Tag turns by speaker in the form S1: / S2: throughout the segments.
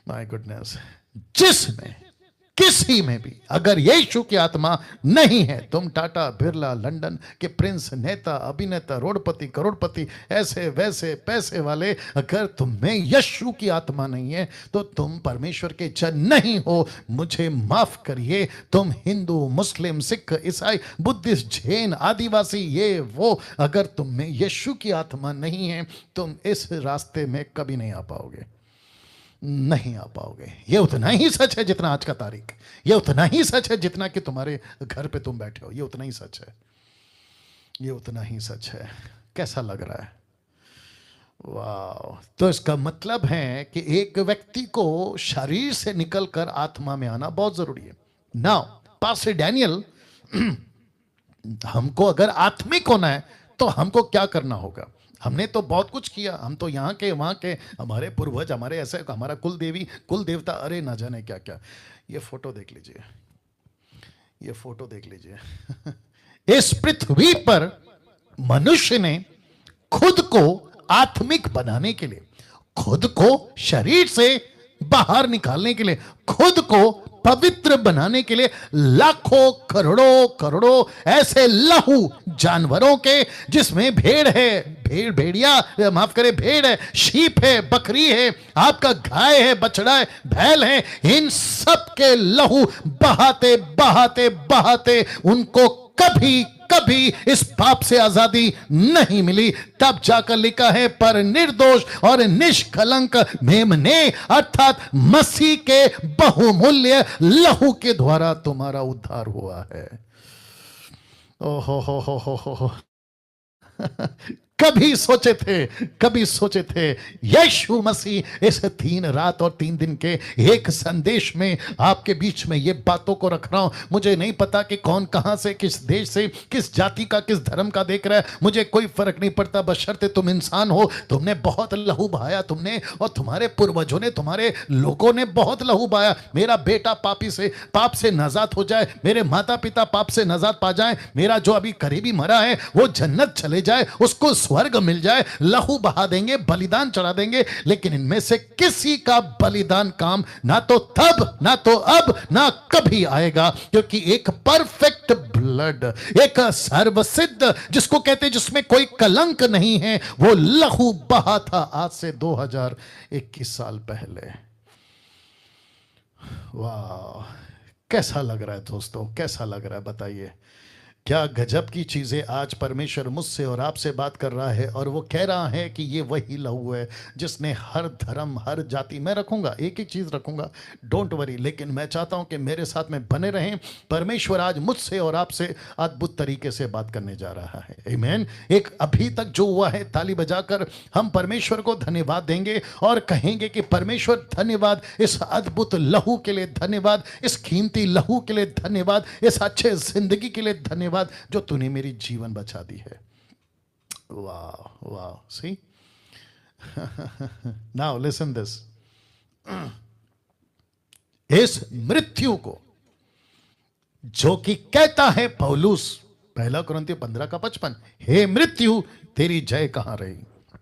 S1: My goodness, जिसमें किसी में भी अगर यीशु की आत्मा नहीं है, तुम टाटा बिरला लंदन के प्रिंस, नेता, अभिनेता, रोडपति, करोड़पति, ऐसे वैसे पैसे वाले, अगर तुम में यीशु की आत्मा नहीं है तो तुम परमेश्वर के जन नहीं हो। मुझे माफ करिए, तुम हिंदू, मुस्लिम, सिख, ईसाई, बुद्धिस्ट, जैन, आदिवासी, ये वो, अगर तुम में यीशु की आत्मा नहीं है तुम इस रास्ते में कभी नहीं आ पाओगे, नहीं आ पाओगे। ये उतना ही सच है जितना आज का तारीख, ये उतना ही सच है जितना कि तुम्हारे घर पे तुम बैठे हो, ये उतना ही सच है, ये उतना ही सच है। कैसा लग रहा है? वाह! तो इसका मतलब है कि एक व्यक्ति को शरीर से निकलकर आत्मा में आना बहुत जरूरी है। नाउ पास्टर डैनियल, हमको अगर आत्मिक होना है तो हमको क्या करना होगा? हमने तो बहुत कुछ किया, हम तो यहाँ के वहाँ के, हमारे पूर्वज, हमारे ऐसे, हमारा कुल देवी, कुल देवता, अरे ना जाने क्या क्या। ये फोटो देख लीजिए, ये फोटो देख लीजिए। इस पृथ्वी पर मनुष्य ने खुद को आत्मिक बनाने के लिए, खुद को शरीर से बाहर निकालने के लिए, खुद को पवित्र बनाने के लिए लाखों करोड़ों करोड़ों ऐसे लहू जानवरों के, जिसमें भेड़ है, भेड़, भेड़िया माफ करे, भेड़ है, शीप है, बकरी है, आपका गाय है, बछड़ा है, बैल है, इन सब के लहू बहाते बहाते बहाते उनको कभी कभी इस पाप से आजादी नहीं मिली। तब जाकर लिखा है, पर निर्दोष और निष्कलंक मेमने अर्थात मसीह के बहुमूल्य लहू के द्वारा तुम्हारा उद्धार हुआ है। ओहो हो। कभी सोचे थे यीशु मसीह इस 3 रात और 3 दिन के एक संदेश में आपके बीच में ये बातों को रख रहा हूं। मुझे नहीं पता कि कौन कहां से, किस देश से, किस जाति का, किस धर्म का देख रहा है, मुझे कोई फर्क नहीं पड़ता, बशर्ते तुम इंसान हो। तुमने बहुत लहू बहाया, तुमने और तुम्हारे पूर्वजों ने, तुम्हारे लोगों ने बहुत लहू बहाया। मेरा बेटा पाप से नजात हो जाए, मेरे माता पिता पाप से नजात पा जाए, मेरा जो अभी करीबी मरा है वो जन्नत चले जाए, उसको स्वर्ग मिल जाए, लहू बहा देंगे, बलिदान चढ़ा देंगे। लेकिन इनमें से किसी का बलिदान काम ना तो तब, ना तो अब, ना कभी आएगा, क्योंकि एक परफेक्ट ब्लड, एक सर्वसिद्ध, जिसको कहते हैं जिसमें कोई कलंक नहीं है, वो लहू बहा था आज से 2021 साल पहले। वाह! कैसा लग रहा है दोस्तों, कैसा लग रहा है बताइए? क्या गजब की चीज़ें आज परमेश्वर मुझसे और आपसे बात कर रहा है, और वो कह रहा है कि ये वही लहू है जिसने हर धर्म, हर जाति, मैं रखूंगा, एक एक चीज़ रखूंगा, डोंट वरी, लेकिन मैं चाहता हूं कि मेरे साथ में बने रहें। परमेश्वर आज मुझसे और आपसे अद्भुत तरीके से बात करने जा रहा है। आमीन। एक अभी तक जो हुआ है, ताली बजाकर हम परमेश्वर को धन्यवाद देंगे और कहेंगे कि परमेश्वर धन्यवाद इस अद्भुत लहू के लिए, धन्यवाद इस कीमती लहू के लिए, धन्यवाद इस अच्छे जिंदगी के लिए, धन्यवाद जो तूने मेरी जीवन बचा दी है। वाह वाह, सी। Now listen this. इस मृत्यु को जो कि कहता है पौलुस, 1 कुरिन्थियों 15:55, हे मृत्यु तेरी जय कहां रही?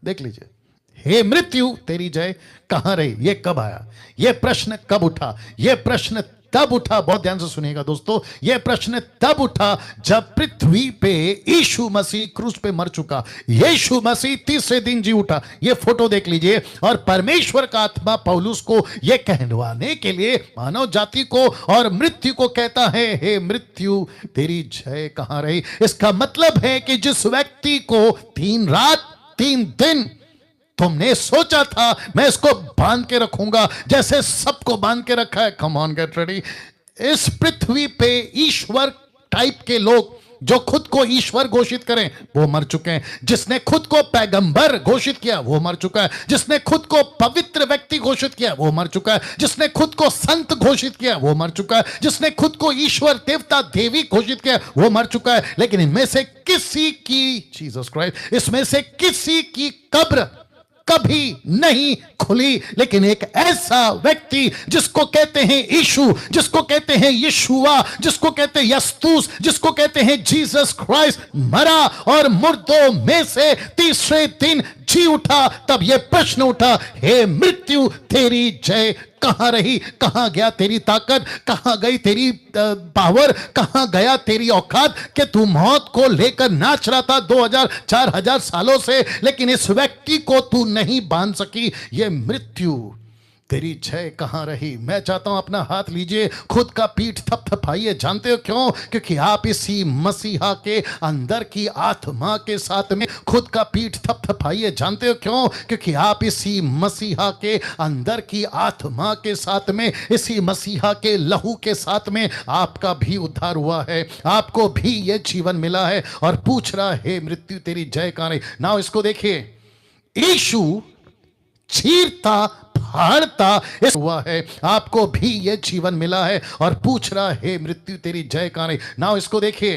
S1: देख लीजिए, हे मृत्यु तेरी जय कहां रही? ये कब आया? ये प्रश्न कब उठा? ये प्रश्न तब उठा, बहुत ध्यान से सुनिएगा दोस्तों, यह प्रश्न तब उठा जब पृथ्वी पे यीशु मसीह क्रूस पे मर चुका, यीशु मसीह तीसरे दिन जी उठा। यह फोटो देख लीजिए, और परमेश्वर का आत्मा पौलुस को यह कहलवाने के लिए मानव जाति को और मृत्यु को कहता है, हे मृत्यु तेरी जय कहां रही? इसका मतलब है कि जिस व्यक्ति को 3 रात 3 दिन तुमने सोचा था मैं इसको बांध के रखूंगा जैसे सबको बांध के रखा है, कम ऑन गेट रेडी, इस पृथ्वी पे ईश्वर टाइप के लोग जो खुद को ईश्वर घोषित करें वो मर चुके हैं। जिसने खुद को पैगंबर घोषित किया वो मर चुका है। जिसने खुद को पवित्र व्यक्ति घोषित किया वो मर चुका है। जिसने खुद को संत घोषित किया वो मर चुका है। जिसने खुद को ईश्वर, देवता, देवी घोषित किया वो मर चुका है। लेकिन इनमें से किसी की, जीसस क्राइस्ट, इसमें से किसी की कब्र कभी नहीं खुली। लेकिन एक ऐसा व्यक्ति जिसको कहते हैं यीशु, जिसको कहते हैं यीशुआ, जिसको कहते हैं यस्तूस, जिसको कहते हैं जीसस क्राइस्ट, मरा और मुर्दों में से तीसरे दिन जी उठा तब यह प्रश्न उठा, हे मृत्यु तेरी जय कहां रही, कहां गया तेरी ताकत, कहां गई तेरी पावर, कहां गया तेरी औकात कि तू मौत को लेकर नाच रहा था 2000-4000 सालों से, लेकिन इस व्यक्ति को तू नहीं बांध सकी। ये मृत्यु तेरी जय कहां रही। मैं चाहता हूं अपना हाथ लीजिए, खुद का पीठ थपथपाइए। जानते हो क्यों? क्योंकि आप इसी मसीहा के अंदर की आत्मा के साथ में खुद का पीठ थपथपाइए। जानते हो क्यों? क्योंकि आप इसी मसीहा के अंदर की आत्मा के साथ में, इसी मसीहा के लहू के साथ में आपका भी उद्धार हुआ है, आपको भी यह जीवन मिला है। और पूछ रहा है मृत्यु तेरी जय कहां रही। नाउ इसको देखिए, यीशु चीरता फाड़ता इस हुआ है, आपको भी यह जीवन मिला है। और पूछ रहा है मृत्यु तेरी जय कहां रही। नाउ इसको देखिए,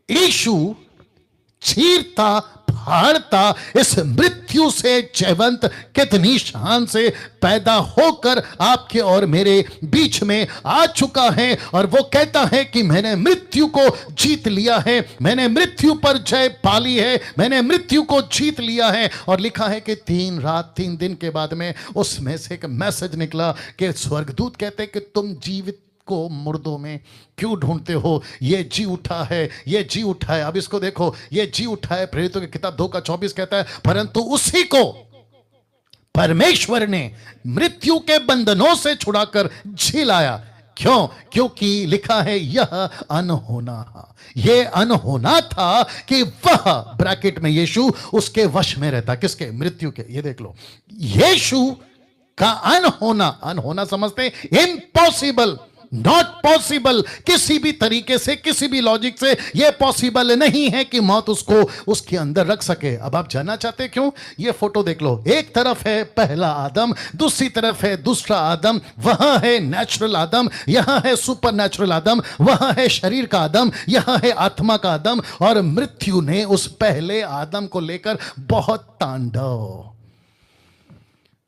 S1: यीशु चीरता फाड़ता इस मृत्यु से जयवंत कितनी शान से पैदा होकर आपके और मेरे बीच में आ चुका है। और वो कहता है कि मैंने मृत्यु को जीत लिया है, मैंने मृत्यु पर जय पाली है, मैंने मृत्यु को जीत लिया है। और लिखा है कि 3 रात 3 दिन के बाद में उसमें से एक मैसेज निकला कि स्वर्गदूत कहते कि तुम जीवित को मुर्दों में क्यों ढूंढते हो, ये जी उठा है, ये जी उठा है। अब इसको देखो, ये जी उठा है। प्रेरितों की किताब 2:24 कहता है, परंतु उसी को परमेश्वर ने मृत्यु के बंधनों से छुड़ाकर जी लाया। क्यों? क्योंकि लिखा है यह अनहोना, यह अनहोना था कि वह, ब्रैकेट में यीशु, उसके वश में रहता। किसके? मृत्यु के। ये देख लो, यीशु का अनहोना, अनहोना समझते, इम्पॉसिबल, नॉट पॉसिबल। किसी भी तरीके से, किसी भी लॉजिक से यह पॉसिबल नहीं है कि मौत उसको उसके अंदर रख सके। अब आप जानना चाहते क्यों? यह फोटो देख लो, एक तरफ है पहला आदम, दूसरी तरफ है दूसरा आदम। वहां है नेचुरल आदम, यहां है सुपर नेचुरल आदम, वहां है शरीर का आदम, यहां है आत्मा का आदम। और मृत्यु ने उस पहले आदम को लेकर बहुत तांडव,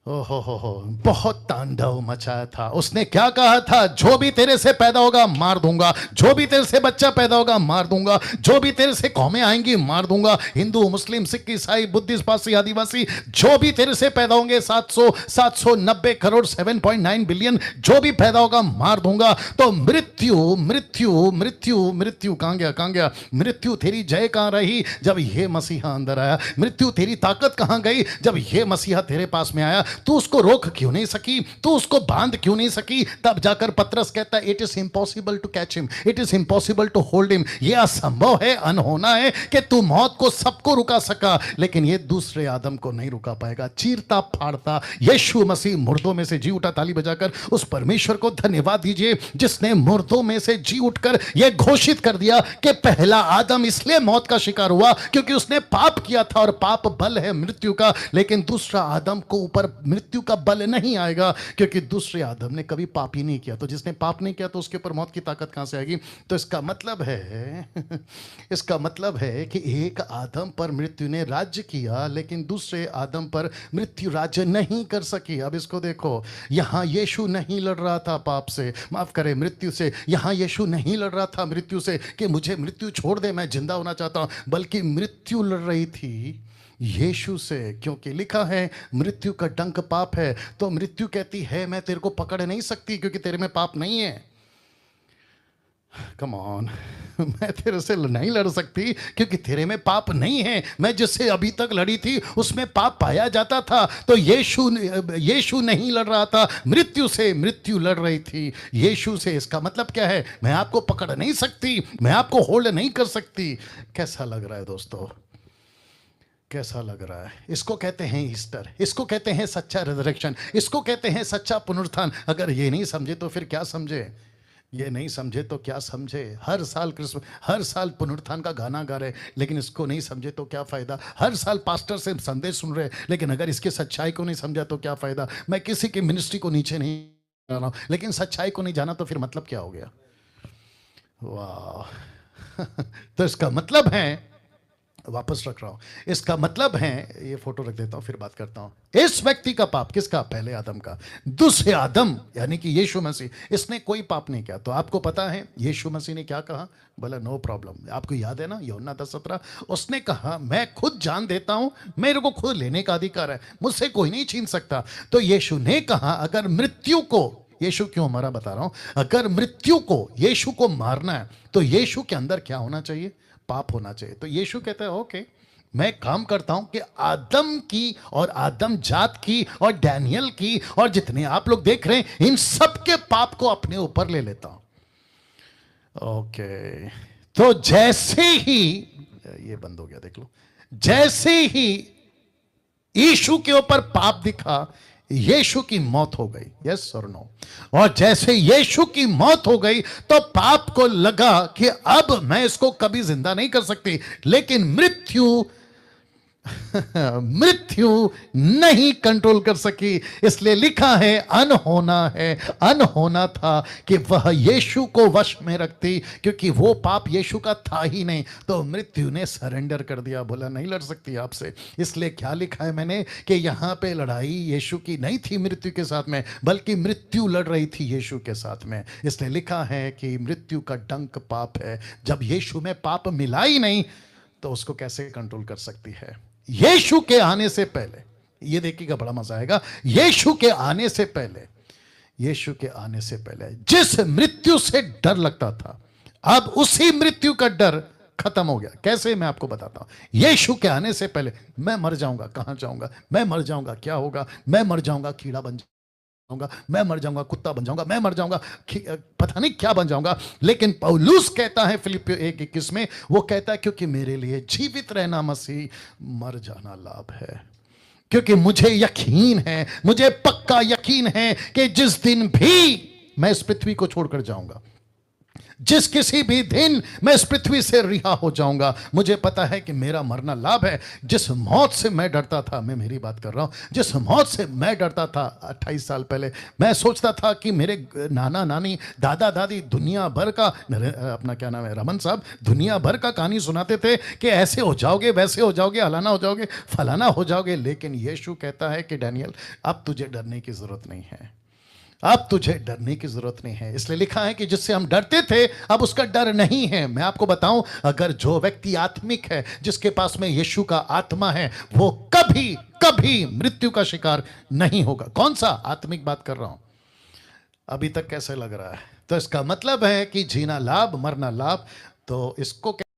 S1: ओहो, बहुत तांडव मचाया था। उसने क्या कहा था? जो भी तेरे से पैदा होगा मार दूंगा, जो भी तेरे से बच्चा पैदा होगा मार दूंगा, जो भी तेरे से कौमें आएंगी मार दूंगा। हिंदू, मुस्लिम, सिख, ईसाई, बुद्धिस्ट, पारसी, आदिवासी, जो भी तेरे से पैदा होंगे, 790 करोड़ 7.9 बिलियन, जो भी पैदा होगा मार दूंगा। तो मृत्यु मृत्यु मृत्यु मृत्यु कहां गया, कहां गया? मृत्यु तेरी जय कहां रही जब यह मसीहा अंदर आया? मृत्यु तेरी ताकत कहां गई जब यह मसीहा तेरे पास में आया? तू उसको रोक क्यों नहीं सकी? तू उसको बांध क्यों नहीं सकी? तब जाकर पतरस कहता है, it is impossible to catch him, it is impossible to hold him. यह असंभव है, अनहोना है कि तू मौत को सबको रुका सका, लेकिन यह दूसरे आदम को नहीं रुका पाएगा। चीरता फाड़ता यीशु मसीह मुर्दों में से जी उठा। ताली बजाकर उस परमेश्वर को धन्यवाद दीजिए जिसने मुर्दों में से जी उठकर यह घोषित कर दिया कि पहला आदम इसलिए मौत का शिकार हुआ क्योंकि उसने पाप किया था, और पाप बल है मृत्यु का। लेकिन दूसरा आदम को ऊपर मृत्यु का बल नहीं आएगा क्योंकि दूसरे आदम ने कभी पाप ही नहीं किया। तो जिसने पाप नहीं किया तो उसके ऊपर मौत की ताकत कहां से आएगी? तो इसका मतलब है इसका मतलब है कि एक आदम पर मृत्यु ने राज्य किया, लेकिन दूसरे आदम पर मृत्यु राज्य नहीं कर सकी। अब इसको देखो, यहां यीशु नहीं लड़ रहा था पाप से, माफ करें, मृत्यु से। यहां यीशु नहीं लड़ रहा था मृत्यु से कि मुझे मृत्यु छोड़ दे, मैं जिंदा होना चाहता हूं, बल्कि मृत्यु लड़ रही थी यीशु से। क्योंकि लिखा है मृत्यु का डंक पाप है। तो मृत्यु कहती है मैं तेरे को पकड़ नहीं सकती क्योंकि तेरे में पाप नहीं है। कम ऑन, मैं तेरे से नहीं लड़ सकती क्योंकि तेरे में पाप नहीं है। मैं जिससे अभी तक लड़ी थी उसमें पाप पाया जाता था। तो यीशु नहीं लड़ रहा था मृत्यु से, मृत्यु लड़ रही थी यीशु से। इसका मतलब क्या है? मैं आपको पकड़ नहीं सकती, मैं आपको होल्ड नहीं कर सकती। कैसा लग रहा है दोस्तों? कैसा लग रहा है? इसको कहते हैं ईस्टर, इसको कहते हैं सच्चा रिजरेक्शन, इसको कहते हैं सच्चा पुनरुत्थान। अगर ये नहीं समझे तो फिर क्या समझे? ये नहीं समझे तो क्या समझे? हर साल क्रिसमस, हर साल पुनरुत्थान का गाना गा रहे, लेकिन इसको नहीं समझे तो क्या फायदा? हर साल पास्टर से संदेश सुन रहे, लेकिन अगर इसके सच्चाई को नहीं समझा तो क्या फायदा? मैं किसी की मिनिस्ट्री को नीचे नहीं कर रहा हूं, लेकिन सच्चाई को नहीं जाना तो फिर मतलब क्या हो गया? वाह तो इसका मतलब है वापस रख रहा हूं। इसका मतलब है, ये फोटो रख देता हूं फिर बात करता हूं। इस व्यक्ति का पाप किसका? पहले आदम का। दूसरे आदम यानी कि यीशु मसीह, इसने कोई पाप नहीं किया। तो आपको पता है यीशु मसीह ने क्या कहा? बोला नो प्रॉब्लम। आपको याद है ना यूहन्ना 10:17, उसने कहा मैं खुद जान देता हूं, मेरे को खुद लेने का अधिकार है, मुझसे कोई नहीं छीन सकता। तो यीशु ने कहा अगर मृत्यु को, यीशु क्यों मरा बता रहा हूं, अगर मृत्यु को, यीशु को मारना है तो यीशु के अंदर क्या होना चाहिए? पाप होना चाहिए। तो यीशु कहता है ओके, मैं काम करता हूं कि आदम की और आदम जात की और डैनियल की और जितने आप लोग देख रहे हैं इन सबके पाप को अपने ऊपर ले लेता हूं। ओके, तो जैसे ही, ये बंद हो गया देख लो, जैसे ही यीशु के ऊपर पाप दिखा, यीशु की मौत हो गई। यस और नो? और जैसे यीशु की मौत हो गई तो पाप को लगा कि अब मैं इसको कभी जिंदा नहीं कर सकती, लेकिन मृत्यु मृत्यु नहीं कंट्रोल कर सकी। इसलिए लिखा है अनहोना है, अनहोना था कि वह यीशु को वश में रखती, क्योंकि वो पाप यीशु का था ही नहीं। तो मृत्यु ने सरेंडर कर दिया, बोला नहीं लड़ सकती आपसे। इसलिए क्या लिखा है मैंने कि यहां पे लड़ाई यीशु की नहीं थी मृत्यु के साथ में, बल्कि मृत्यु लड़ रही थी यीशु के साथ में। इसलिए लिखा है कि मृत्यु का डंक पाप है। जब यीशु में पाप मिला ही नहीं तो उसको कैसे कंट्रोल कर सकती है? यीशु के आने से पहले, ये देखिएगा बड़ा मजा आएगा, यीशु के आने से पहले, यीशु के आने से पहले जिस मृत्यु से डर लगता था, अब उसी मृत्यु का डर खत्म हो गया। कैसे? मैं आपको बताता हूं। यीशु के आने से पहले मैं मर जाऊंगा, कहां जाऊंगा, मैं मर जाऊंगा क्या होगा, मैं मर जाऊंगा कीड़ा बन जाऊंगा, मैं मर जाऊंगा कुत्ता बन जाऊंगा, मैं मर जाऊंगा पता नहीं क्या बन जाऊंगा। लेकिन पौलुस कहता है फिलिपियों 1:21 में, वो कहता है क्योंकि मेरे लिए जीवित रहना मसीह, मर जाना लाभ है। क्योंकि मुझे यकीन है, मुझे पक्का यकीन है कि जिस दिन भी मैं इस पृथ्वी को छोड़कर जाऊंगा, जिस किसी भी दिन मैं इस पृथ्वी से रिहा हो जाऊंगा, मुझे पता है कि मेरा मरना लाभ है। जिस मौत से मैं डरता था, मैं मेरी बात कर रहा हूं, जिस मौत से मैं डरता था 28 साल पहले, मैं सोचता था कि मेरे नाना नानी दादा दादी दुनिया भर का, अपना क्या नाम है, रमन साहब, दुनिया भर का कहानी सुनाते थे कि ऐसे हो जाओगे, वैसे हो जाओगे, हलाना हो जाओगे, फलाना हो जाओगे। लेकिन यीशु कहता है कि डैनियल अब तुझे डरने की जरूरत नहीं है, अब तुझे डरने की जरूरत नहीं है। इसलिए लिखा है कि जिससे हम डरते थे अब उसका डर नहीं है। मैं आपको बताऊं, अगर जो व्यक्ति आत्मिक है, जिसके पास में यीशु का आत्मा है, वो कभी कभी मृत्यु का शिकार नहीं होगा। कौन सा आत्मिक बात कर रहा हूं? अभी तक कैसे लग रहा है? तो इसका मतलब है कि जीना लाभ, मरना लाभ। तो इसको